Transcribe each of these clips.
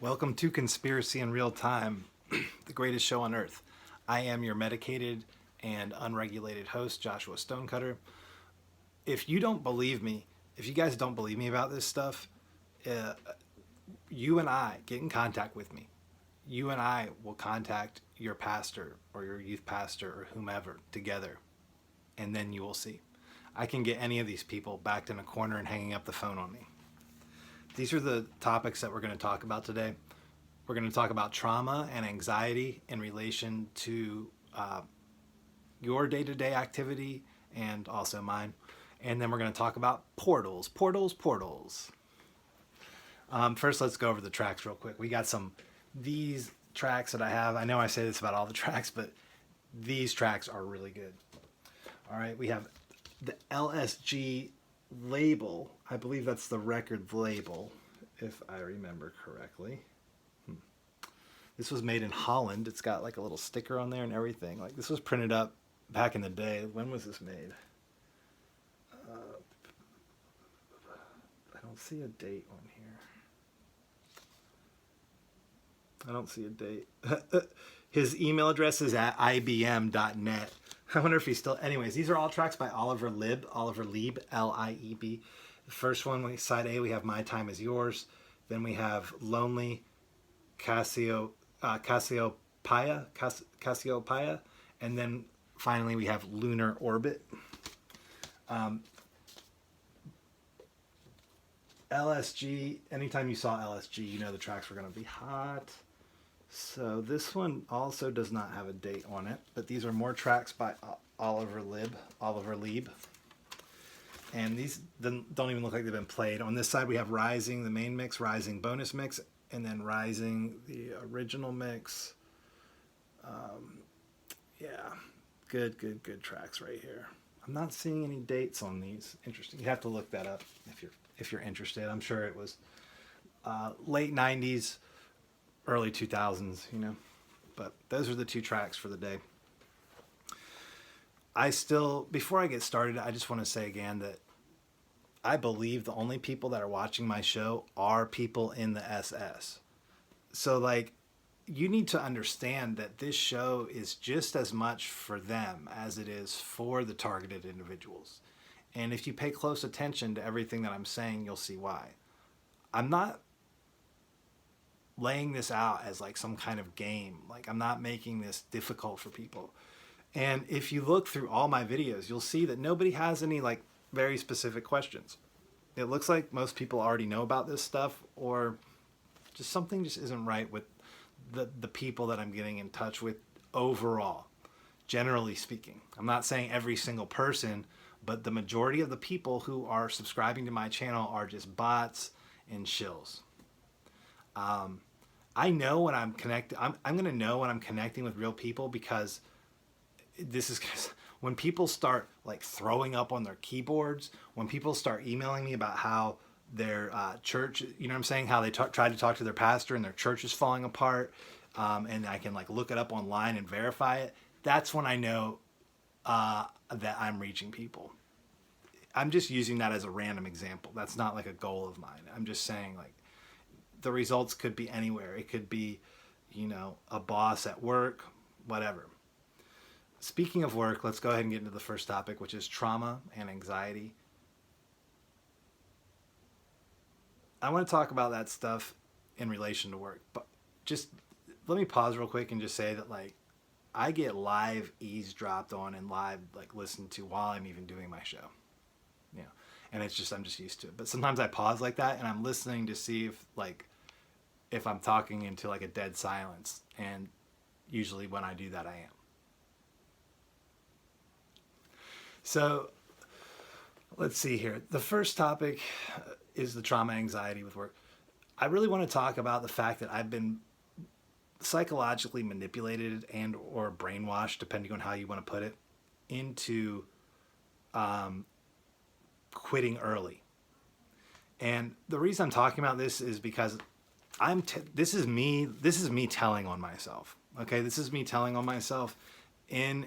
Welcome to Conspiracy in Real Time, the greatest show on earth. I am your medicated and unregulated host, Joshua Stonecutter. If you don't believe me, if you guys don't believe me about this stuff, uh, you and I get in contact with me. You and I will contact your pastor or your youth pastor or whomever together, and then you will see. I can get any of these people backed in a corner and hanging up the phone on me. These are the topics that we're going to talk about today. We're going to talk about trauma and anxiety in relation to your day-to-day activity and also mine. And then we're going to talk about portals. First, let's go over the tracks real quick. We got these tracks that I have. I know I say this about all the tracks, but these tracks are really good. All right, we have the LSG label. I believe that's the record label, if I remember correctly. This was made in Holland. It's got like a little sticker on there and everything. Like, this was printed up back in the day. When was this made? I don't see a date on here. I don't see a date. His email address is at ibm.net. I wonder if he's still... Anyways, these are all tracks by Oliver Lieb, L-I-E-B. The first one, side A, we have My Time Is Yours. Then we have Lonely, Cassiopeia. And then finally we have Lunar Orbit. LSG, anytime you saw LSG, you know the tracks were going to be hot. So this one also does not have a date on it, but these are more tracks by Oliver Lieb. And these don't even look like they've been played. On this side we have Rising, the main mix, Rising bonus mix, and then Rising, the original mix. Yeah, good tracks right here. I'm not seeing any dates on these. Interesting. You have to look that up if you're interested. I'm sure it was late 90s, early 2000s, you know. But those are the two tracks for the day. Before I get started, I just want to say again that I believe the only people that are watching my show are people in the SS. So, like, you need to understand that this show is just as much for them as it is for the targeted individuals. And if you pay close attention to everything that I'm saying, you'll see why. I'm not laying this out as like some kind of game. Like, I'm not making this difficult for people. And if you look through all my videos, you'll see that nobody has any like very specific questions. It looks like most people already know about this stuff, or just something just isn't right with the people that I'm getting in touch with overall, generally speaking. I'm not saying every single person, but the majority of the people who are subscribing to my channel are just bots and shills. I know when I'm connected, I'm going to know when I'm connecting with real people, because when people start like throwing up on their keyboards, when people start emailing me about how their church, you know what I'm saying, how they try to talk to their pastor and their church is falling apart, and I can like look it up online and verify it, that's when I know that I'm reaching people. I'm just using that as a random example. That's not like a goal of mine. I'm just saying, like, the results could be anywhere. It could be, you know, a boss at work, whatever. Speaking of work, let's go ahead and get into the first topic, which is trauma and anxiety. I want to talk about that stuff in relation to work, but just let me pause real quick and just say that, like, I get live eavesdropped on and live like listened to while I'm even doing my show, you know, and it's just, I'm just used to it. But sometimes I pause like that and I'm listening to see if I'm talking into like a dead silence, and usually when I do that, I am. So let's see here. The first topic is the trauma anxiety with work. I really want to talk about the fact that I've been psychologically manipulated and or brainwashed, depending on how you want to put it, into quitting early. And the reason I'm talking about this is because this is me telling on myself. Okay, this is me telling on myself in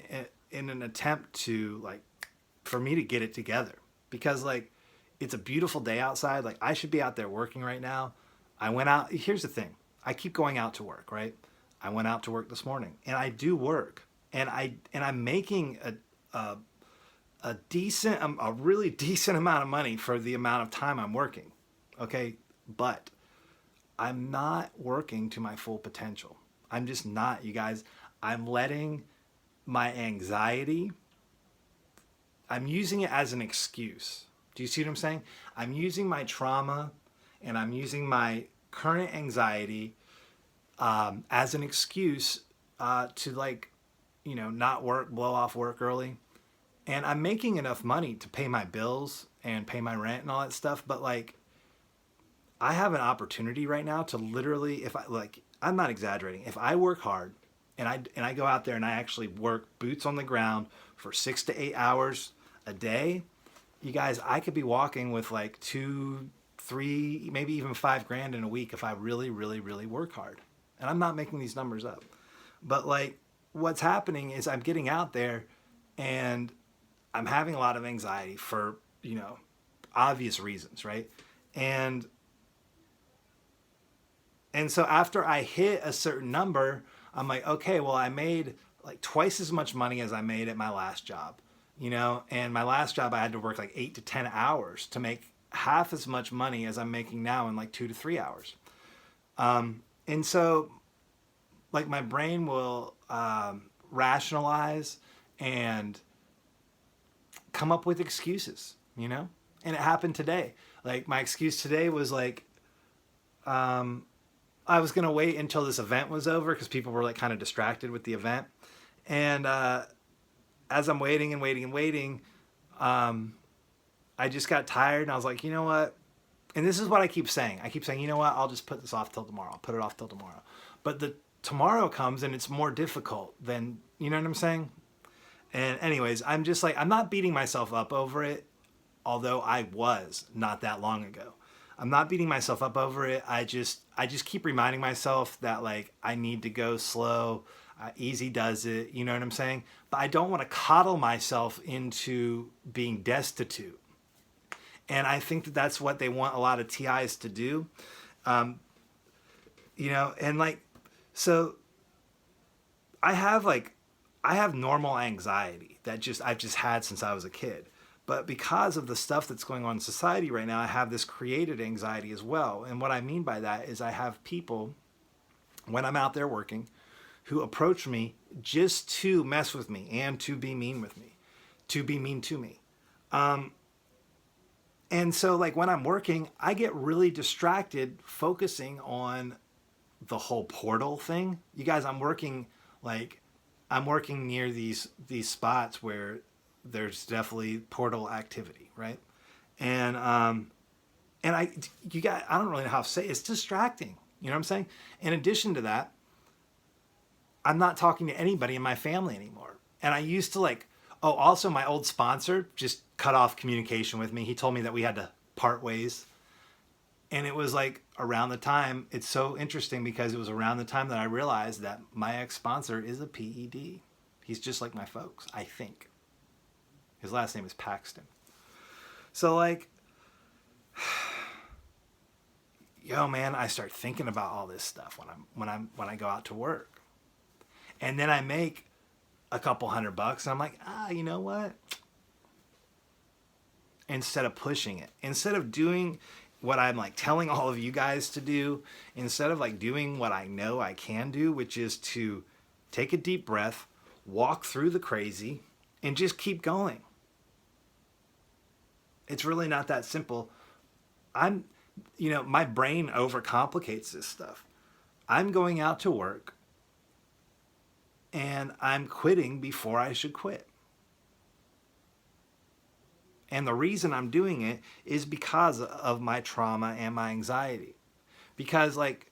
an attempt to, like, for me to get it together, because like, it's a beautiful day outside. Like, I should be out there working right now. I went out. Here's the thing. I keep going out to work, right? I went out to work this morning, and I do work, and I'm making a really decent amount of money for the amount of time I'm working. Okay, but I'm not working to my full potential. I'm just not, you guys. I'm letting my anxiety, I'm using it as an excuse. Do you see what I'm saying? I'm using my trauma and I'm using my current anxiety as an excuse to, like, not work, blow off work early. And I'm making enough money to pay my bills and pay my rent and all that stuff. But, like, I have an opportunity right now to literally, if I, like, I'm not exaggerating. If I work hard and I go out there and I actually work boots on the ground for 6 to 8 hours a day, you guys, I could be walking with like 2, 3, maybe even $5,000 in a week if I really, really, really work hard. And I'm not making these numbers up. But, like, what's happening is I'm getting out there and I'm having a lot of anxiety for, obvious reasons, right? And so after I hit a certain number, I'm like, okay, well, I made like twice as much money as I made at my last job, and my last job I had to work like 8 to 10 hours to make half as much money as I'm making now in like 2 to 3 hours. And so, like, my brain will rationalize and come up with excuses, and it happened today. Like, my excuse today was like, I was going to wait until this event was over because people were like kind of distracted with the event. And as I'm waiting and waiting and waiting, I just got tired and I was like, you know what? And this is what I keep saying. I keep saying, you know what? I'll just put this off till tomorrow. I'll put it off till tomorrow. But the tomorrow comes and it's more difficult than, you know what I'm saying? And anyways, I'm just like, I'm not beating myself up over it, although I was not that long ago. I'm not beating myself up over it. I just keep reminding myself that, like, I need to go slow. Easy does it. You know what I'm saying? But I don't want to coddle myself into being destitute. And I think that that's what they want a lot of TIs to do. And like, so I have normal anxiety that I've just had since I was a kid. But because of the stuff that's going on in society right now, I have this created anxiety as well. And what I mean by that is I have people, when I'm out there working, who approach me just to mess with me and to be mean with me, to be mean to me. And so, like, when I'm working, I get really distracted focusing on the whole portal thing. You guys, I'm working near these spots where there's definitely portal activity, right? And I don't really know how to say it. It's distracting. You know what I'm saying? In addition to that, I'm not talking to anybody in my family anymore. And I used to also my old sponsor just cut off communication with me. He told me that we had to part ways. And it was like around the time, it's so interesting because it was around the time that I realized that my ex-sponsor is a PED. He's just like my folks, I think. His last name is Paxton. So, like, yo, man, I start thinking about all this stuff when I go out to work. And then I make a couple $100 and I'm like, you know what? Instead of pushing it, instead of doing what I'm like telling all of you guys to do, instead of like doing what I know I can do, which is to take a deep breath, walk through the crazy, and just keep going. It's really not that simple. My brain overcomplicates this stuff. I'm going out to work and I'm quitting before I should quit. And the reason I'm doing it is because of my trauma and my anxiety. Because, like,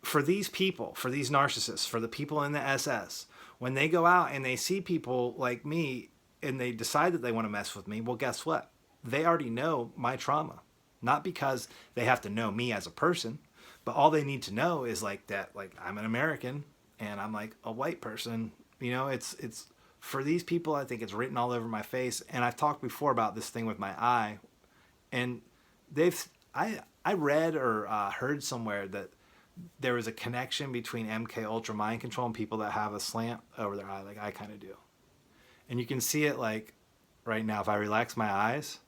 for these people, for these narcissists, for the people in the SS, when they go out and they see people like me and they decide that they want to mess with me, well, guess what? They already know my trauma. Not because they have to know me as a person, but all they need to know is like that, like, I'm an American and I'm like a white person. It's for these people, I think it's written all over my face. And I've talked before about this thing with my eye, and I read or heard somewhere that there was a connection between MK Ultra mind control and people that have a slant over their eye, like I kind of do. And you can see it like right now. If I relax my eyes,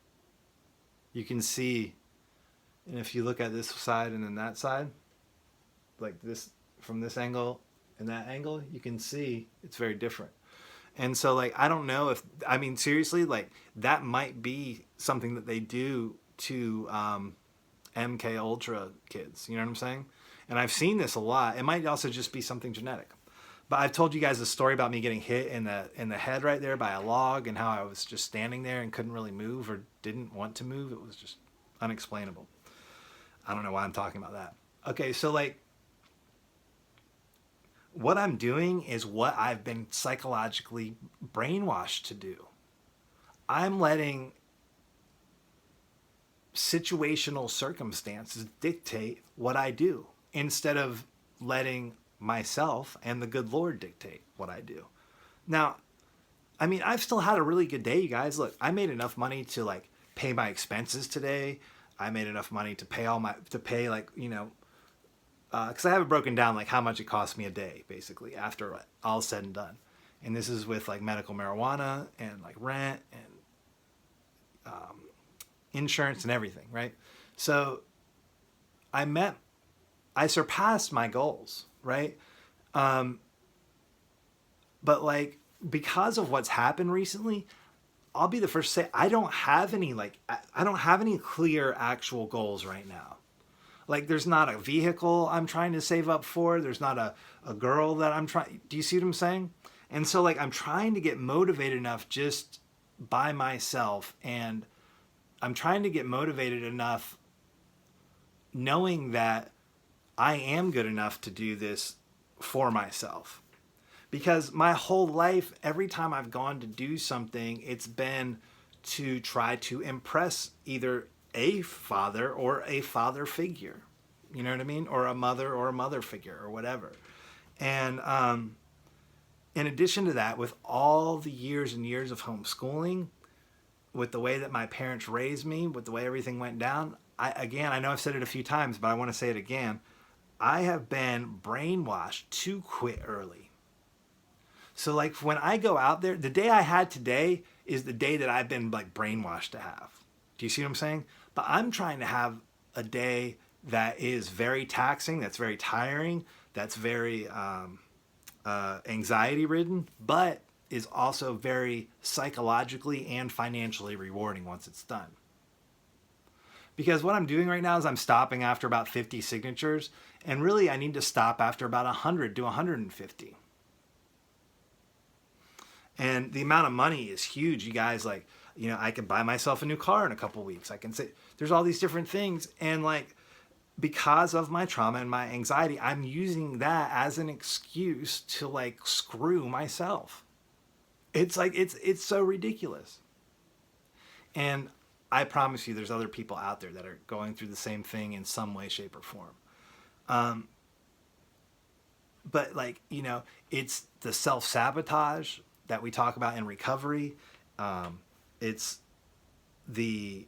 you can see, and if you look at this side and then that side, like this, from this angle and that angle, you can see it's very different. And so like, I don't know if, I mean, seriously, like that might be something that they do to MK Ultra kids. You know what I'm saying? And I've seen this a lot. It might also just be something genetic. But I've told you guys a story about me getting hit in the head right there by a log, and how I was just standing there and couldn't really move or didn't want to move. It was just unexplainable. I don't know why I'm talking about that. Okay, so like what I'm doing is what I've been psychologically brainwashed to do. I'm letting situational circumstances dictate what I do instead of letting myself and the good Lord dictate what I do. Now, I mean, I've still had a really good day, you guys. Look, I made enough money to like pay my expenses today. I made enough money to pay like, you know, because I have it broken down like how much it costs me a day, basically, after all said and done. And this is with like medical marijuana and like rent and insurance and everything, right? So I surpassed my goals, right? But like, because of what's happened recently, I'll be the first to say I don't have any clear actual goals right now. Like, there's not a vehicle I'm trying to save up for. There's not a girl that I'm trying. Do you see what I'm saying? And so like, I'm trying to get motivated enough just by myself, and I'm trying to get motivated enough knowing that I am good enough to do this for myself. Because my whole life, every time I've gone to do something, it's been to try to impress either a father or a father figure. You know what I mean? Or a mother figure or whatever. And in addition to that, with all the years and years of homeschooling, with the way that my parents raised me, with the way everything went down, I know I've said it a few times, but I want to say it again. I have been brainwashed to quit early. So like, when I go out there, the day I had today is the day that I've been like brainwashed to have. Do you see what I'm saying? But I'm trying to have a day that is very taxing, that's very tiring, that's very anxiety ridden, but is also very psychologically and financially rewarding once it's done. Because what I'm doing right now is I'm stopping after about 50 signatures, and really I need to stop after about 100 to 150. And the amount of money is huge, you guys. Like, you know, I can buy myself a new car in a couple weeks. I can say there's all these different things, and like, because of my trauma and my anxiety, I'm using that as an excuse to like screw myself. It's like, it's so ridiculous. And I promise you there's other people out there that are going through the same thing in some way, shape, or form. But like, you know, it's the self-sabotage that we talk about in recovery. It's the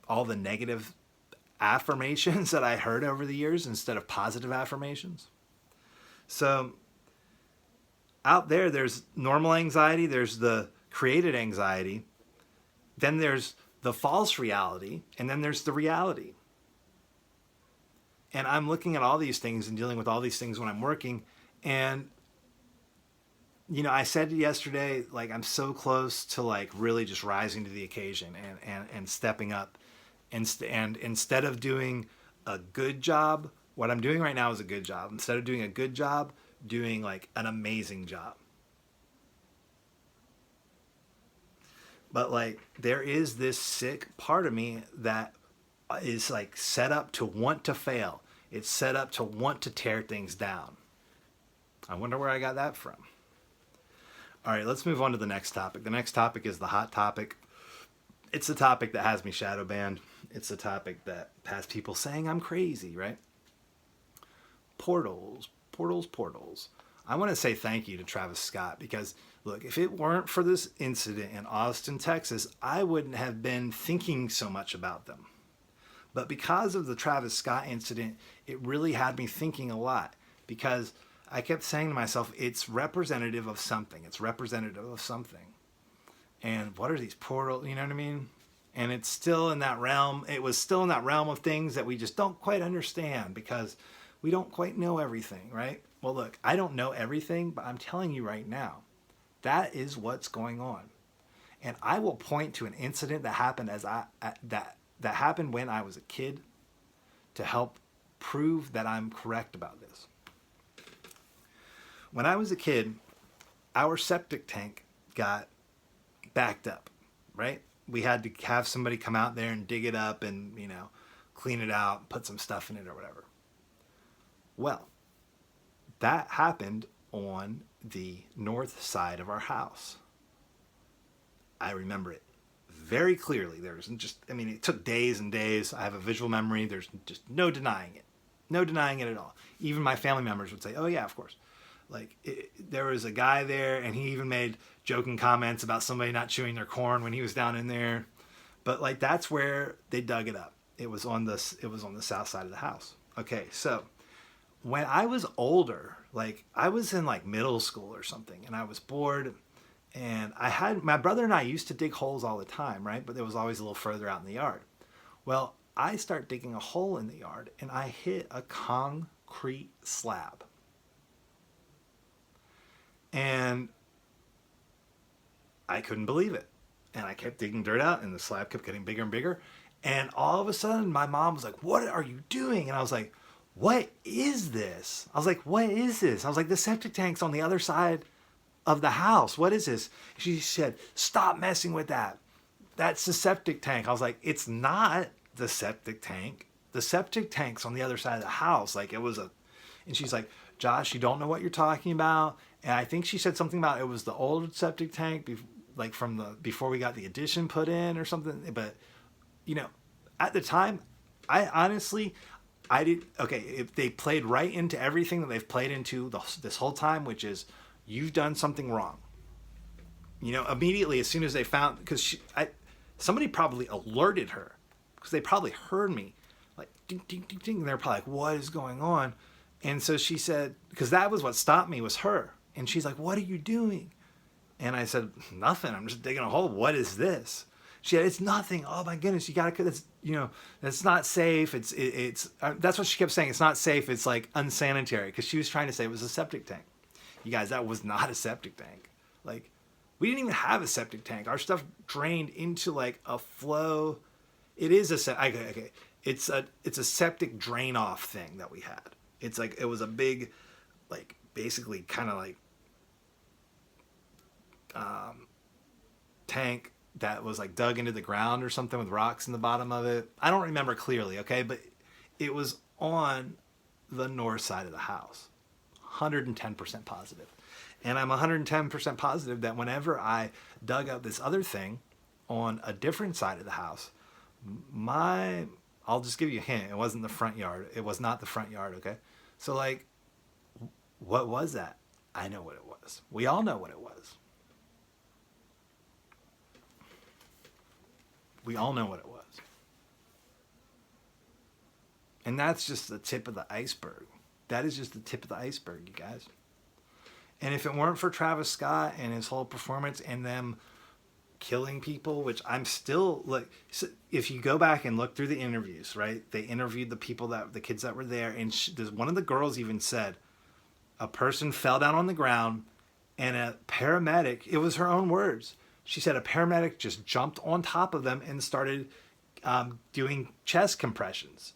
all the negative affirmations that I heard over the years instead of positive affirmations. So out there's normal anxiety, there's the created anxiety, then there's the false reality, and then there's the reality. And I'm looking at all these things and dealing with all these things when I'm working. And, you know, I said yesterday, like, I'm so close to like really just rising to the occasion and stepping up. And instead of doing a good job, what I'm doing right now is a good job. Instead of doing a good job, doing like an amazing job. But like, there is this sick part of me that is like set up to want to fail. It's set up to want to tear things down. I wonder where I got that from. All right, let's move on to the next topic. The next topic is the hot topic. It's the topic that has me shadow banned. It's the topic that has people saying I'm crazy, right? Portals. I want to say thank you to Travis Scott, because look, if it weren't for this incident in Austin, Texas, I wouldn't have been thinking so much about them. But because of the Travis Scott incident, it really had me thinking a lot, because I kept saying to myself, it's representative of something. It's representative of something. And what are these portals? You know what I mean? And it's still in that realm. It was still in that realm of things that we just don't quite understand, because we don't quite know everything, right? Well, look, I don't know everything, but I'm telling you right now, that is what's going on. And I will point to an incident that happened that happened when I was a kid to help prove that I'm correct about this. When I was a kid, our septic tank got backed up, right? We had to have somebody come out there and dig it up and, clean it out, put some stuff in it or whatever. Well, that happened on the north side of our house. I remember it very clearly. It took days and days. I have a visual memory. There's just no denying it. No denying it at all. Even my family members would say, oh yeah, of course. There was a guy there, and he even made joking comments about somebody not chewing their corn when he was down in there. But that's where they dug it up. It was on the south side of the house. Okay, so when I was older, I was in middle school or something, and I was bored, and my brother and I used to dig holes all the time, right? But it was always a little further out in the yard. Well, I start digging a hole in the yard, and I hit a concrete slab. And I couldn't believe it. And I kept digging dirt out, and the slab kept getting bigger and bigger. And all of a sudden, my mom was like, what are you doing? And I was like, what is this? I was like, what is this? I was like, the septic tank's on the other side of the house. What is this? She said, stop messing with that. That's the septic tank. I was like, it's not the septic tank. The septic tank's on the other side of the house. And she's like, Josh, you don't know what you're talking about. And I think she said something about it was the old septic tank, before we got the addition put in or something. But, at the time, if they played right into everything that they've played into this whole time, which is, you've done something wrong. Immediately as soon as they found, because somebody probably alerted her, because they probably heard me, ding, ding, ding, ding. And they're probably like, what is going on? And so she said, because that was what stopped me, was her. And she's like, what are you doing? And I said, nothing. I'm just digging a hole. What is this? She said, it's nothing. Oh my goodness. You got to, that's not safe. That's what she kept saying. It's not safe. It's unsanitary. Because she was trying to say it was a septic tank. You guys, that was not a septic tank. We didn't even have a septic tank. Our stuff drained into a flow. It is okay. It's a septic drain off thing that we had. It was a big, basically kind of tank that was dug into the ground or something with rocks in the bottom of it. I don't remember clearly, okay? But it was on the north side of the house. 110% positive. And I'm 110% positive that whenever I dug up this other thing on a different side of the house, I'll just give you a hint. It wasn't the front yard. It was not the front yard, okay? So what was that? I know what it was. We all know what it was. We all know what it was. And that's just the tip of the iceberg. That is just the tip of the iceberg, you guys. And if it weren't for Travis Scott and his whole performance and them killing people, which I'm still if you go back and look through the interviews, right? They interviewed the kids that were there, and one of the girls even said a person fell down on the ground, and a paramedic, it was her own words, she said a paramedic just jumped on top of them and started doing chest compressions.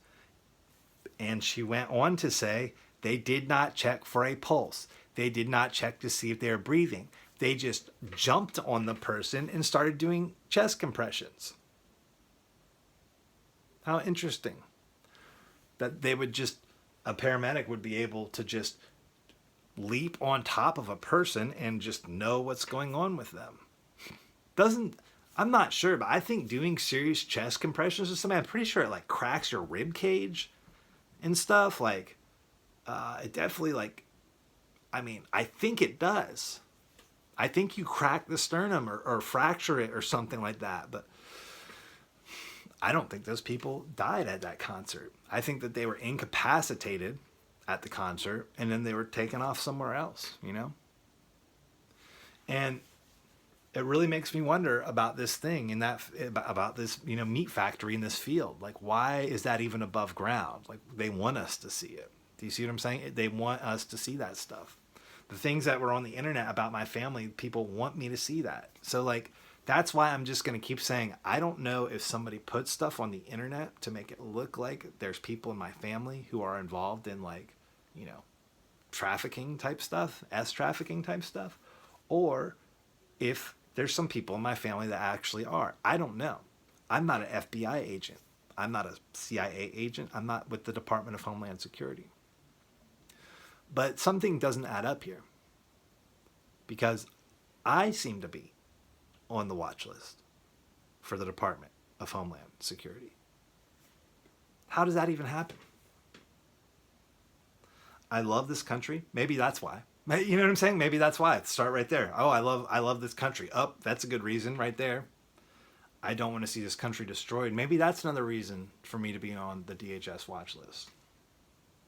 And she went on to say they did not check for a pulse. They did not check to see if they were breathing. They just jumped on the person and started doing chest compressions. How interesting. That a paramedic would be able to just leap on top of a person and just know what's going on with them. I'm not sure, but I think doing serious chest compressions or something, I'm pretty sure it cracks your rib cage and stuff. It definitely I think it does. I think you crack the sternum or fracture it or something like that. But I don't think those people died at that concert. I think that they were incapacitated at the concert and then they were taken off somewhere else, you know? And it really makes me wonder about this thing and about this, you know, meat factory in this field. Like, why is that even above ground? Like, they want us to see it. Do you see what I'm saying? They want us to see that stuff. The things that were on the internet about my family, people want me to see that. So like, that's why I'm just going to keep saying, I don't know if somebody puts stuff on the internet to make it look like there's people in my family who are involved in, like, you know, trafficking type stuff, trafficking type stuff, or if there's some people in my family that actually are. I don't know. I'm not an FBI agent. I'm not a CIA agent. I'm not with the Department of Homeland Security. But something doesn't add up here, because I seem to be on the watch list for the Department of Homeland Security. How does that even happen? I love this country. Maybe that's why. You know what I'm saying? Maybe that's why. Start right there. Oh, I love this country. Oh, that's a good reason right there. I don't want to see this country destroyed. Maybe that's another reason for me to be on the DHS watch list,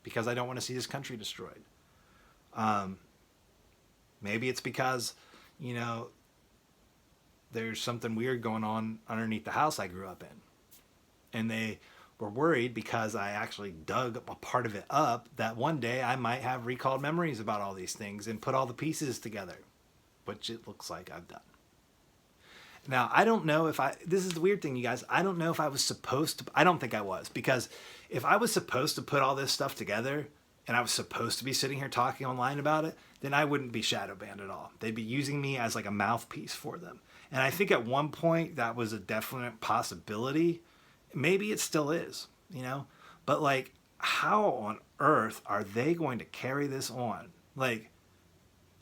because I don't want to see this country destroyed. Maybe it's because, you know, there's something weird going on underneath the house I grew up in. And they were worried because I actually dug a part of it up that one day I might have recalled memories about all these things and put all the pieces together, which it looks like I've done. Now, I don't know if this is the weird thing, you guys. I don't know if I was supposed to, I don't think I was, because if I was supposed to put all this stuff together and I was supposed to be sitting here talking online about it, then I wouldn't be shadow banned at all. They'd be using me as like a mouthpiece for them. And I think at one point that was a definite possibility. Maybe it still is, you know, but like, how on earth are they going to carry this on? Like,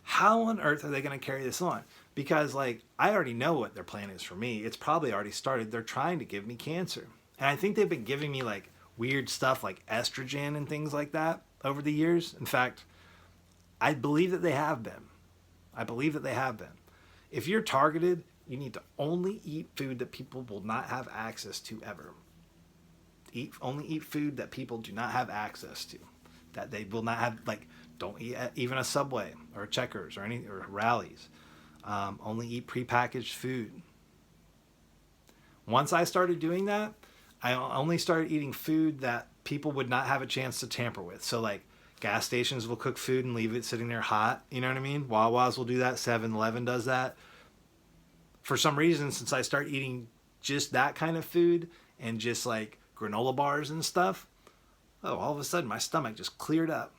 how on earth are they going to carry this on? Because like, I already know what their plan is for me. It's probably already started. They're trying to give me cancer. And I think they've been giving me like weird stuff like estrogen and things like that over the years. In fact, I believe that they have been. I believe that they have been. If you're targeted, you need to only eat food that people will not have access to ever. Only eat food that people do not have access to. That they will not have, like, don't eat at even a Subway or a Checkers or Rallies. Only eat prepackaged food. Once I started doing that, I only started eating food that people would not have a chance to tamper with. So like gas stations will cook food and leave it sitting there hot. You know what I mean? Wawa's will do that. 7-Eleven does that. For some reason, since I started eating just that kind of food and just like granola bars and stuff, all of a sudden my stomach just cleared up.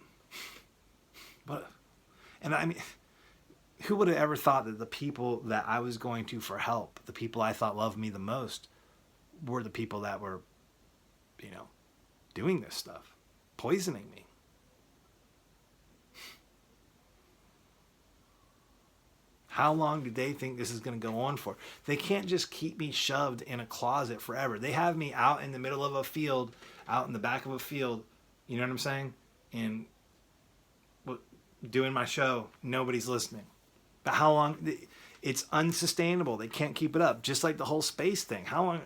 And I mean, who would have ever thought that the people that I was going to for help, the people I thought loved me the most, were the people that were, you know, doing this stuff, poisoning me. How long do they think this is going to go on for? They can't just keep me shoved in a closet forever. They have me out in the middle of a field, out in the back of a field, you know what I'm saying? And doing my show, nobody's listening. But how long? It's unsustainable. They can't keep it up. Just like the whole space thing. How long?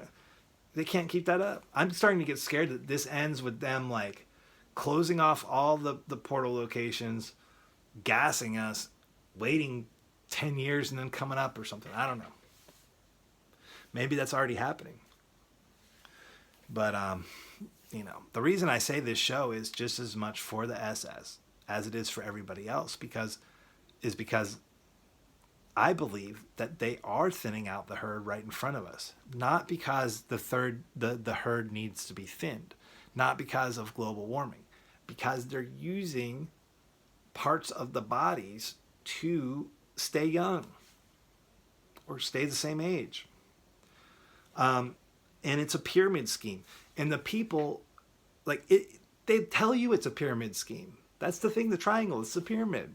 They can't keep that up. I'm starting to get scared that this ends with them like closing off all the portal locations, gassing us, waiting 10 years and then coming up or something. I don't know. Maybe that's already happening. But, you know, the reason I say this show is just as much for the SS as it is for everybody else, because I believe that they are thinning out the herd right in front of us. Not because the herd needs to be thinned. Not because of global warming. Because they're using parts of the bodies to stay young or stay the same age. And it's a pyramid scheme. And the people, like, they tell you it's a pyramid scheme. That's the thing, the triangle, it's a pyramid.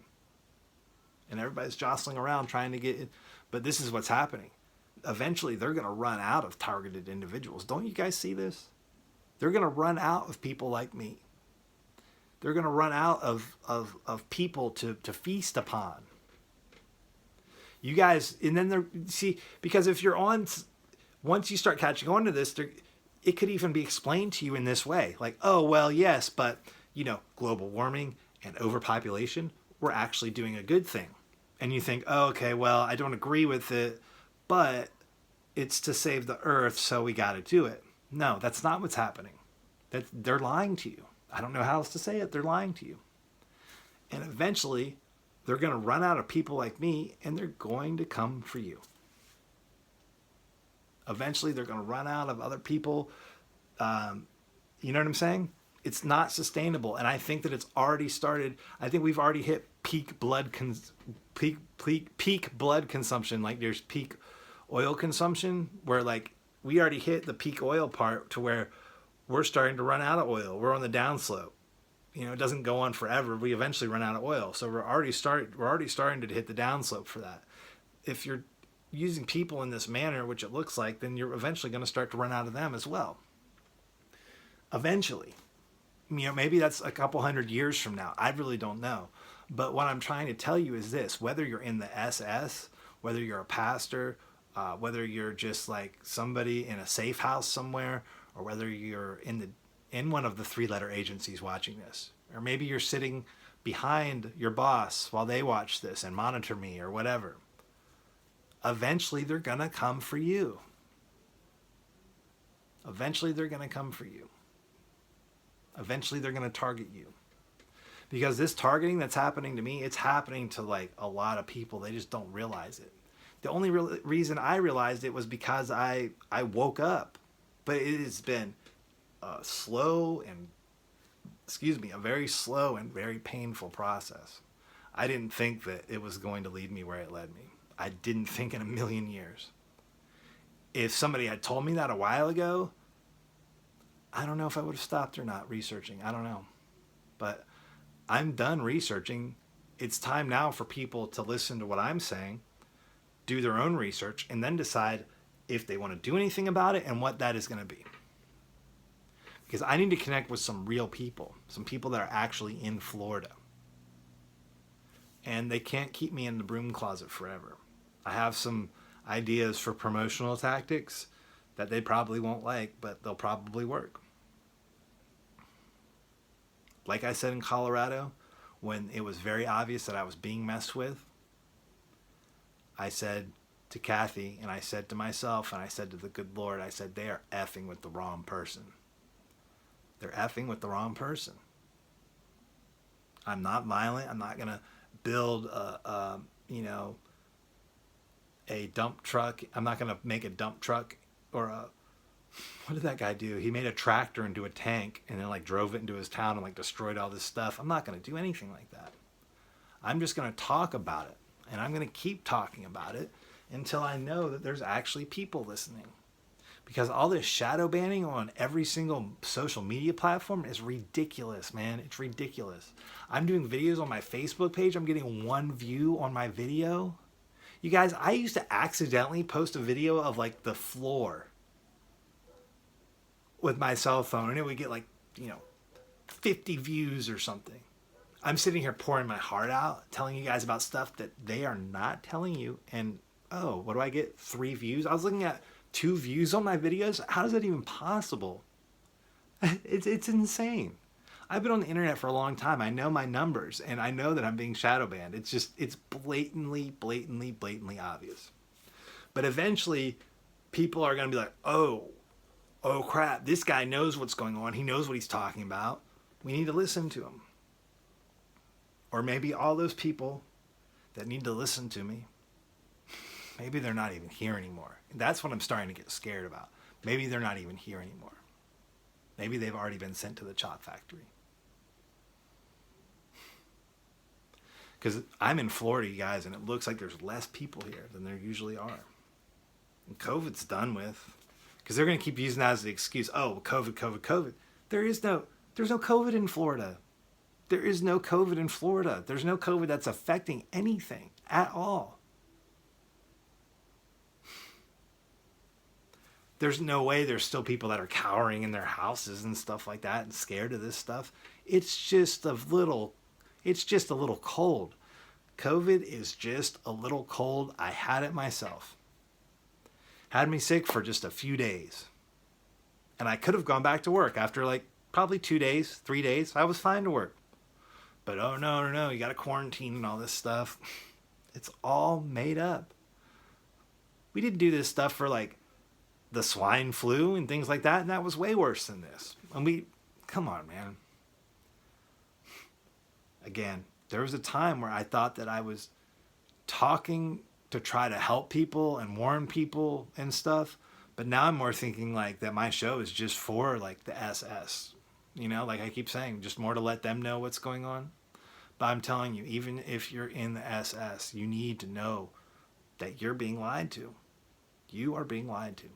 And everybody's jostling around trying to get it. But this is what's happening. Eventually, they're going to run out of targeted individuals. Don't you guys see this? They're going to run out of people like me. They're going to run out of people to feast upon. You guys, and then see, because if you're on, once you start catching on to this, it could even be explained to you in this way. Like, oh, well, yes, but, global warming and overpopulation, we're actually doing a good thing. And you think, oh, okay, well, I don't agree with it, but it's to save the earth, so we got to do it. No, that's not what's happening. They're lying to you. I don't know how else to say it. They're lying to you. And eventually, they're going to run out of people like me, and they're going to come for you. Eventually, they're going to run out of other people. You know what I'm saying? It's not sustainable, and I think that it's already started. I think we've already hit peak blood consumption. Like there's peak oil consumption, where like we already hit the peak oil part to where we're starting to run out of oil. We're on the downslope. It doesn't go on forever. We eventually run out of oil, so we're already starting to hit the downslope for that. If you're using people in this manner, which it looks like, then you're eventually going to start to run out of them as well. Eventually. Maybe that's a couple hundred years from now. I really don't know. But what I'm trying to tell you is this: whether you're in the SS, whether you're a pastor, whether you're just like somebody in a safe house somewhere, or whether you're in one of the 3-letter agencies watching this, or maybe you're sitting behind your boss while they watch this and monitor me or whatever, eventually they're going to come for you. Eventually they're going to come for you. Eventually they're going to target you. Because this targeting that's happening to me, it's happening to like a lot of people. They just don't realize it. The only reason I realized it was because I woke up. But it has been a very slow and very painful process. I didn't think that it was going to lead me where it led me. I didn't think in a million years. If somebody had told me that a while ago, I don't know if I would have stopped or not researching. I don't know. But I'm done researching. It's time now for people to listen to what I'm saying, do their own research, and then decide if they want to do anything about it and what that is going to be. Because I need to connect with some real people, some people that are actually in Florida. And they can't keep me in the broom closet forever. I have some ideas for promotional tactics that they probably won't like, but they'll probably work. Like I said in Colorado, when it was very obvious that I was being messed with, I said to Kathy, and I said to myself, and I said to the good Lord, I said, they are effing with the wrong person. They're effing with the wrong person. I'm not violent. I'm not going to build a dump truck. I'm not going to make a dump truck or what did that guy do? He made a tractor into a tank and then like drove it into his town and like destroyed all this stuff. I'm not going to do anything like that. I'm just going to talk about it, and I'm going to keep talking about it until I know that there's actually people listening. Because all this shadow banning on every single social media platform is ridiculous, man. It's ridiculous. I'm doing videos on my Facebook page. I'm getting 1 view on my video. You guys, I used to accidentally post a video of like the floor with my cell phone, and it would get like, 50 views or something. I'm sitting here pouring my heart out, telling you guys about stuff that they are not telling you. And, oh, what do I get? 3 views? I was looking at 2 views on my videos. How is that even possible? It's insane. I've been on the internet for a long time. I know my numbers, and I know that I'm being shadow banned. It's blatantly obvious. But eventually, people are going to be like, oh crap, this guy knows what's going on. He knows what he's talking about. We need to listen to him. Or maybe all those people that need to listen to me, maybe they're not even here anymore. That's what I'm starting to get scared about. Maybe they're not even here anymore. Maybe they've already been sent to the chop factory. Because I'm in Florida, you guys, and it looks like there's less people here than there usually are. And COVID's done with. Because they're going to keep using that as the excuse. Oh, COVID. There's no COVID in Florida. There is no COVID in Florida. There's no COVID that's affecting anything at all. There's no way there's still people that are cowering in their houses and stuff like that and scared of this stuff. It's just a little cold. COVID is just a little cold. I had it myself. Had me sick for just a few days. And I could have gone back to work after like probably 2 days, 3 days. I was fine to work. But oh no, no, no, you got to quarantine and all this stuff. It's all made up. We didn't do this stuff for like the swine flu and things like that. And that was way worse than this. And come on, man. Again, there was a time where I thought that I was talking to try to help people and warn people and stuff. But now I'm more thinking like that my show is just for like the SS. You know, like I keep saying, just more to let them know what's going on. But I'm telling you, even if you're in the SS, you need to know that you're being lied to. You are being lied to.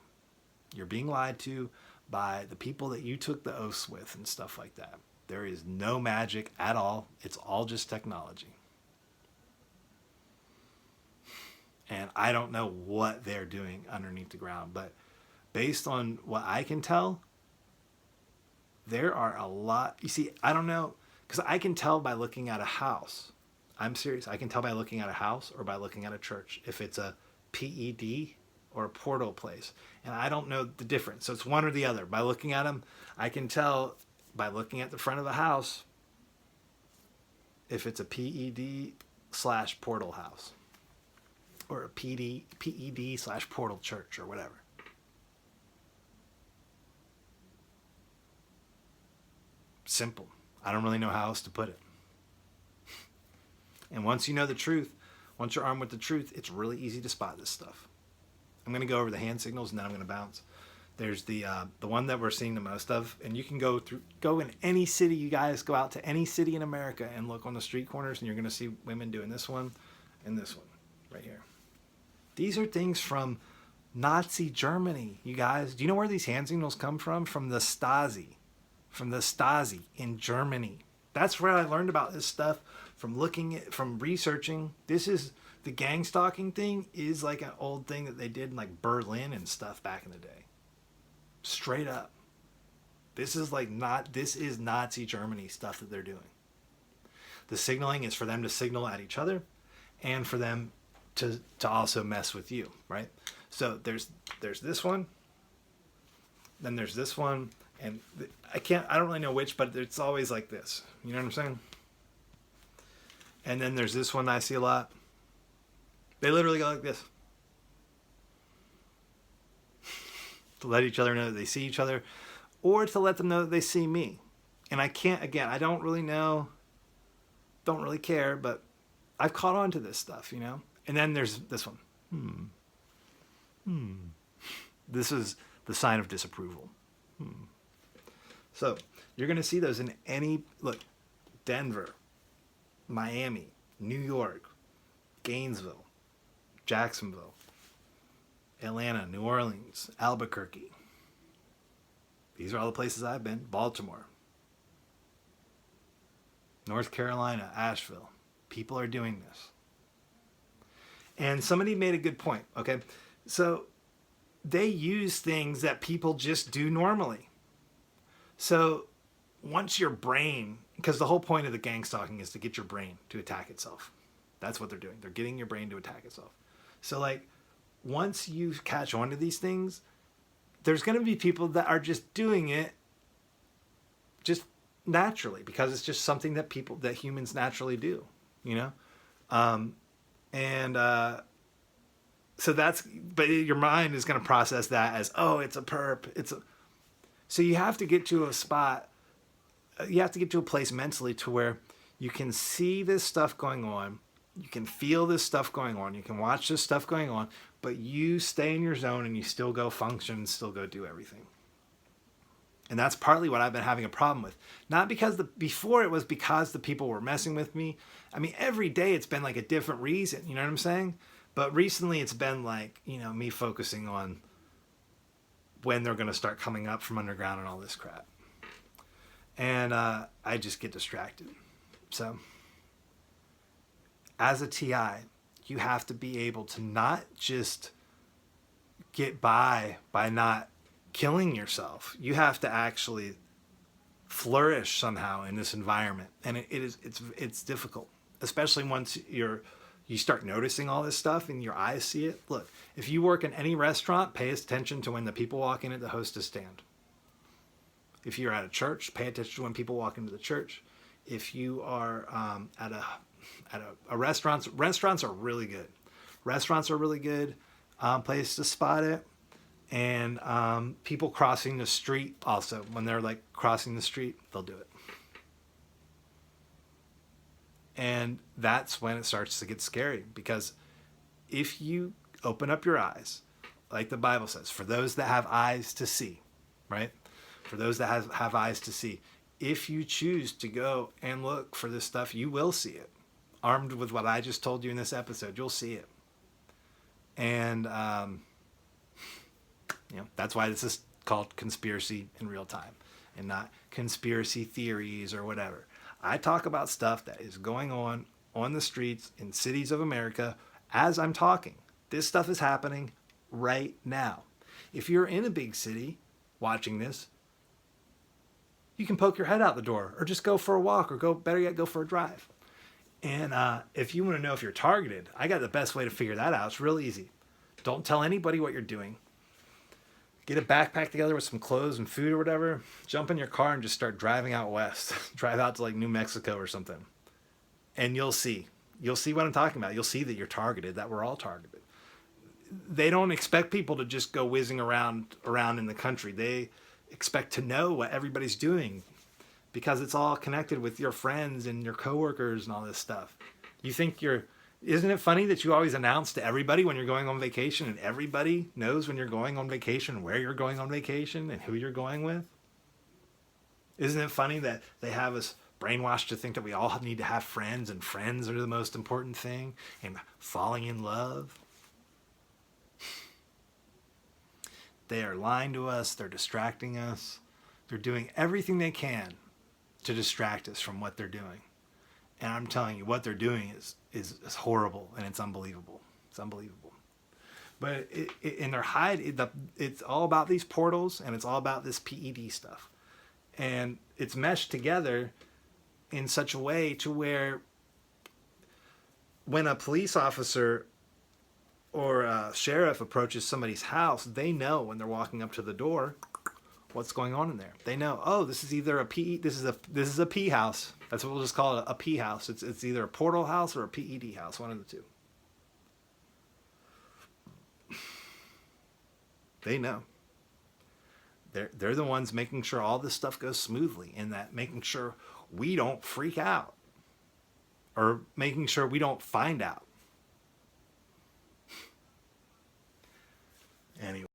You're being lied to by the people that you took the oaths with and stuff like that. There is no magic at all. It's all just technology. And I don't know what they're doing underneath the ground, but based on what I can tell, there are a lot. You see, I don't know, because I can tell by looking at a house. I'm serious. I can tell by looking at a house or by looking at a church if it's a PED or a portal place. And I don't know the difference. So it's one or the other. By looking at them, I can tell by looking at the front of the house if it's a PED/portal house or a PED/portal church or whatever. Simple. I don't really know how else to put it. And once you know the truth, once you're armed with the truth, it's really easy to spot this stuff. I'm going to go over the hand signals and then I'm going to bounce. There's the one that we're seeing the most of, and you can go in any city. You guys go out to any city in America and look on the street corners, and you're going to see women doing this one and this one right here. These are things from Nazi Germany, you guys. Do you know where these hand signals come from? From the Stasi. From the Stasi in Germany. That's where I learned about this stuff, from researching. This is the gang stalking thing is like an old thing that they did in like Berlin and stuff back in the day. Straight up. This is Nazi Germany stuff that they're doing. The signaling is for them to signal at each other and for them to also mess with you, right? So there's this one, then there's this one, and I don't really know which, but it's always like this. You know what I'm saying? And then there's this one I see a lot. They literally go like this. To let each other know that they see each other, or to let them know that they see me. And I don't really know, don't really care, but I've caught on to this stuff, you know? And then there's this one. This is the sign of disapproval. So you're going to see those in Denver, Miami, New York, Gainesville, Jacksonville, Atlanta, New Orleans, Albuquerque. These are all the places I've been. Baltimore, North Carolina, Asheville. People are doing this. And somebody made a good point, okay? So they use things that people just do normally. So once your brain, because the whole point of the gang stalking is to get your brain to attack itself. That's what they're doing. They're getting your brain to attack itself. So like, once you catch on to these things, there's going to be people that are just doing it just naturally because it's just something that humans naturally do, you know? So but your mind is going to process that as, oh, it's a perp. So you have to get to a spot, you have to get to a place mentally to where you can see this stuff going on. You can feel this stuff going on. You can watch this stuff going on, but you stay in your zone and you still go function, still go do everything. And that's partly what I've been having a problem with. Not because before it was because the people were messing with me. I mean, every day it's been like a different reason, you know what I'm saying? But recently it's been like, you know, me focusing on when they're going to start coming up from underground and all this crap. And I just get distracted. So as a TI, you have to be able to not just get by not killing yourself. You have to actually flourish somehow in this environment. And it's difficult, especially once you start noticing all this stuff and your eyes see it. Look, if you work in any restaurant, pay attention to when the people walk in at the hostess stand. If you're at a church, pay attention to when people walk into the church. If you are at a restaurant, restaurants are really good. Restaurants are really good place to spot it. And people crossing the street also, when they're like crossing the street, they'll do it. And that's when it starts to get scary, because if you open up your eyes, like the Bible says, for those that have eyes to see, right? For those that have eyes to see, if you choose to go and look for this stuff, you will see it. Armed with what I just told you in this episode, you'll see it. And, that's why this is called conspiracy in real time and not conspiracy theories or whatever. I talk about stuff that is going on the streets in cities of America as I'm talking. This stuff is happening right now. If you're in a big city watching this, you can poke your head out the door or just go for a walk, or better yet, go for a drive. And if you want to know if you're targeted, I got the best way to figure that out. It's real easy. Don't tell anybody what you're doing. Get a backpack together with some clothes and food or whatever. Jump in your car and just start driving out west. Drive out to like New Mexico or something. And you'll see. You'll see what I'm talking about. You'll see that you're targeted, that we're all targeted. They don't expect people to just go whizzing around in the country. They expect to know what everybody's doing, because it's all connected with your friends and your coworkers and all this stuff. You think isn't it funny that you always announce to everybody when you're going on vacation, and everybody knows when you're going on vacation, where you're going on vacation, and who you're going with? Isn't it funny that they have us brainwashed to think that we all need to have friends, and friends are the most important thing, and falling in love? They are lying to us. They're distracting us. They're doing everything they can to distract us from what they're doing. And I'm telling you, what they're doing is horrible, and it's unbelievable. It's unbelievable. But in their it's all about these portals, and it's all about this PED stuff. And it's meshed together in such a way to where when a police officer or a sheriff approaches somebody's house, they know when they're walking up to the door what's going on in there. They know, oh, this is either this is a P house. That's what we'll just call it, a P house. It's either a portal house or a PED house, one of the two. They know. They're the ones making sure all this stuff goes smoothly, and that making sure we don't freak out, or making sure we don't find out. Anyway.